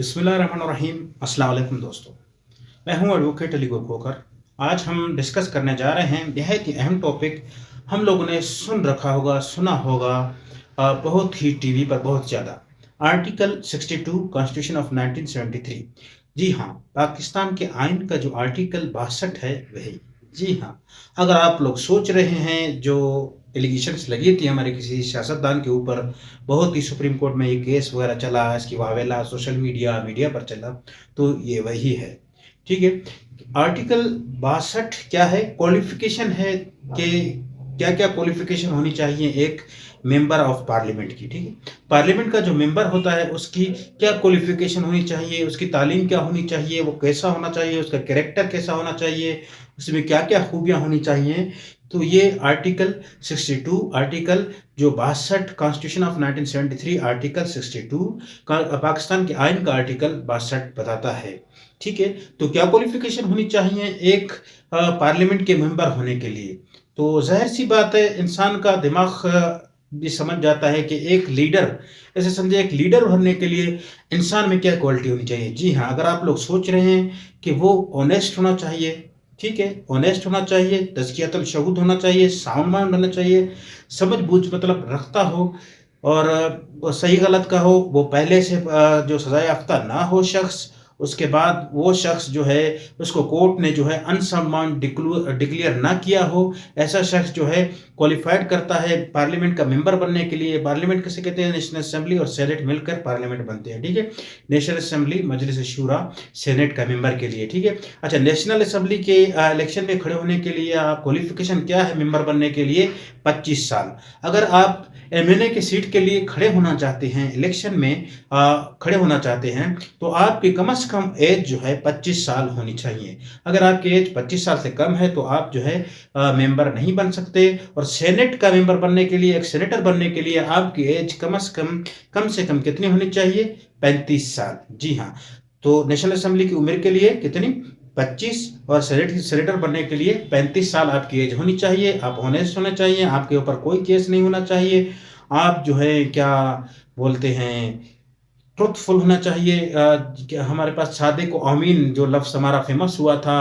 बिस्मिल्लाहिर्रहमानिर्रहीम। अस्सलाम वालेकुम दोस्तों, मैं हूं एडवोकेट अली खोखर। आज हम डिस्कस करने जा रहे हैं बेहद ही अहम टॉपिक। हम लोगों ने सुना होगा बहुत ही टीवी पर बहुत ज़्यादा। Article 62 constitution of 1973। जी हाँ, पाकिस्तान के आइन का जो आर्टिकल 62 है वही। जी हाँ, अगर आप लोग सोच रहे हैं जो एलिगेशंस लगी थी हमारे किसी सियासतदान के ऊपर, बहुत ही सुप्रीम कोर्ट में ये केस वगैरह चला, इसकी वावेला सोशल मीडिया पर चला, तो ये वही है। ठीक है। आर्टिकल 62 क्या है? क्वालिफिकेशन है कि क्या क्या क्वालिफिकेशन होनी चाहिए एक मेंबर ऑफ पार्लियामेंट की। ठीक है। पार्लियामेंट का जो मेंबर होता है उसकी क्या क्वालिफिकेशन होनी चाहिए, उसकी तालीम क्या होनी चाहिए, वो कैसा होना चाहिए, उसका कैरेक्टर कैसा होना चाहिए, उसमें क्या क्या खूबियाँ होनी चाहिए। तो ये आर्टिकल 62, आर्टिकल जो 62 कॉन्स्टिट्यूशन ऑफ 1973, आर्टिकल 62 का पाकिस्तान के आइन का आर्टिकल 62 बताता है। ठीक है। तो क्या क्वालिफिकेशन होनी चाहिए एक पार्लियामेंट के मेंबर होने के लिए? तो जाहिर सी बात है, इंसान का दिमाग भी समझ जाता है कि एक लीडर, ऐसे समझे एक लीडर बनने के लिए इंसान में क्या क्वालिटी होनी चाहिए। जी हाँ, अगर आप लोग सोच रहे हैं कि वो ऑनेस्ट होना चाहिए, ठीक है, ऑनेस्ट होना चाहिए, तज़कियतुल शहूद होना चाहिए, साउंड माइंड होना चाहिए, समझ-बूझ मतलब रखता हो, और सही गलत का हो, वो पहले से जो सज़ा याफ़्ता ना हो शख़्स, उसके बाद वो शख़्स जो है उसको कोर्ट ने जो है अनसम्मानित डिक्लेयर ना किया हो, ऐसा शख़्स जो है क्वालिफ़ाइड करता है पार्लियामेंट का मेंबर बनने के लिए। पार्लियामेंट किसे कहते हैं? नेशनल असेंबली और सेनेट मिलकर पार्लियामेंट बनते हैं। ठीक है। नेशनल असेंबली मजलिस शूरा, सेनेट का मेंबर के लिए। ठीक है। अच्छा, नेशनल असेंबली के इलेक्शन में खड़े होने के लिए क्वालिफिकेशन क्या है मेंबर बनने के लिए? 25 साल। अगर आप एमएनए की सीट के लिए खड़े होना चाहते हैं, इलेक्शन में खड़े होना चाहते हैं, तो आपकी कम से कम एज जो है 25 साल होनी चाहिए। अगर आपकी एज 25 साल से कम है तो आप जो है मेंबर नहीं बन सकते। और सेनेट का मेंबर बनने के लिए, एक सेनेटर बनने के लिए आपकी एज कम से कम कितनी होनी चाहिए? 35 साल। जी हाँ। तो नेशनल असेंबली की उम्र के लिए कितनी? 25। और सेनेटर बनने के लिए 35 साल आपकी एज होनी चाहिए। आप ऑनेस्ट होने चाहिए, आपके ऊपर कोई केस नहीं होना चाहिए। आप जो है क्या बोलते हैं, ट्रुथफुल होना चाहिए। हमारे पास सादिक और अमीन जो लफ्ज़ हमारा फेमस हुआ था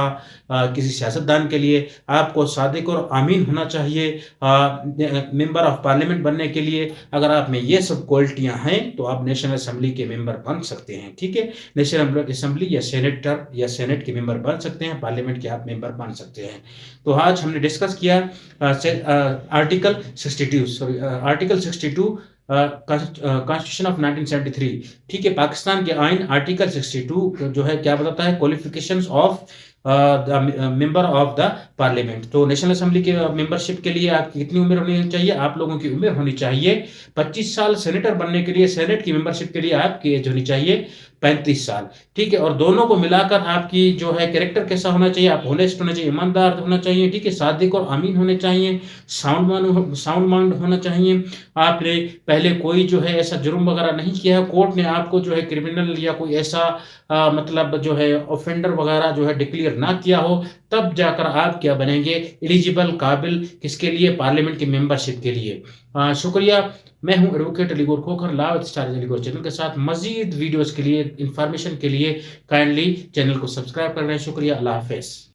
किसी सियासतदान के लिए, आपको सादिक और अमीन होना चाहिए मेंबर ऑफ पार्लियामेंट बनने के लिए। अगर आप में ये सब क्वालिटियाँ हैं तो आप नेशनल असेंबली के मेंबर बन सकते हैं। ठीक है। नेशनल असेंबली या सेनेटर या सेनेट के मेंबर बन सकते हैं, पार्लियामेंट के आप मेंबर बन सकते हैं। तो आज हमने डिस्कस किया आर्टिकल 62, आर्टिकल 62 कॉन्स्टिट्यूशन ऑफ 1973। ठीक है। पाकिस्तान के आइन आर्टिकल 62 जो है क्या बताता है? Qualifications of the member of the parliament. तो नेशनल असेंबली के मेंबरशिप के लिए आपकी कितनी उम्र होनी चाहिए? आप लोगों की उम्र होनी चाहिए 25 साल। सेनेटर बनने के लिए, सेनेट की मेंबरशिप के लिए आपकी एज होनी चाहिए 35 साल। ठीक है। और दोनों को मिलाकर आपकी जो है कैरेक्टर कैसा होना चाहिए? आप होनेस्ट होना चाहिए, ईमानदार होना चाहिए। ठीक है। सादिक और अमीन होने चाहिए, साउंड माइंड होना चाहिए। आपने पहले कोई जो है ऐसा जुर्म वगैरह नहीं किया है, कोर्ट ने आपको जो है क्रिमिनल या कोई ऐसा मतलब जो है ऑफेंडर वगैरह जो है डिक्लेयर ना किया हो, तब जाकर आप क्या बनेंगे? एलिजिबल, काबिल किसके लिए? पार्लियामेंट की मेंबरशिप के लिए। शुक्रिया। मैं हूं advocate Ali Khokhar, law with star Ali channel के साथ। मजीद वीडियोस के लिए, इंफॉर्मेशन के लिए काइंडली चैनल को सब्सक्राइब कर लें। शुक्रिया। अल्लाह हाफिज़।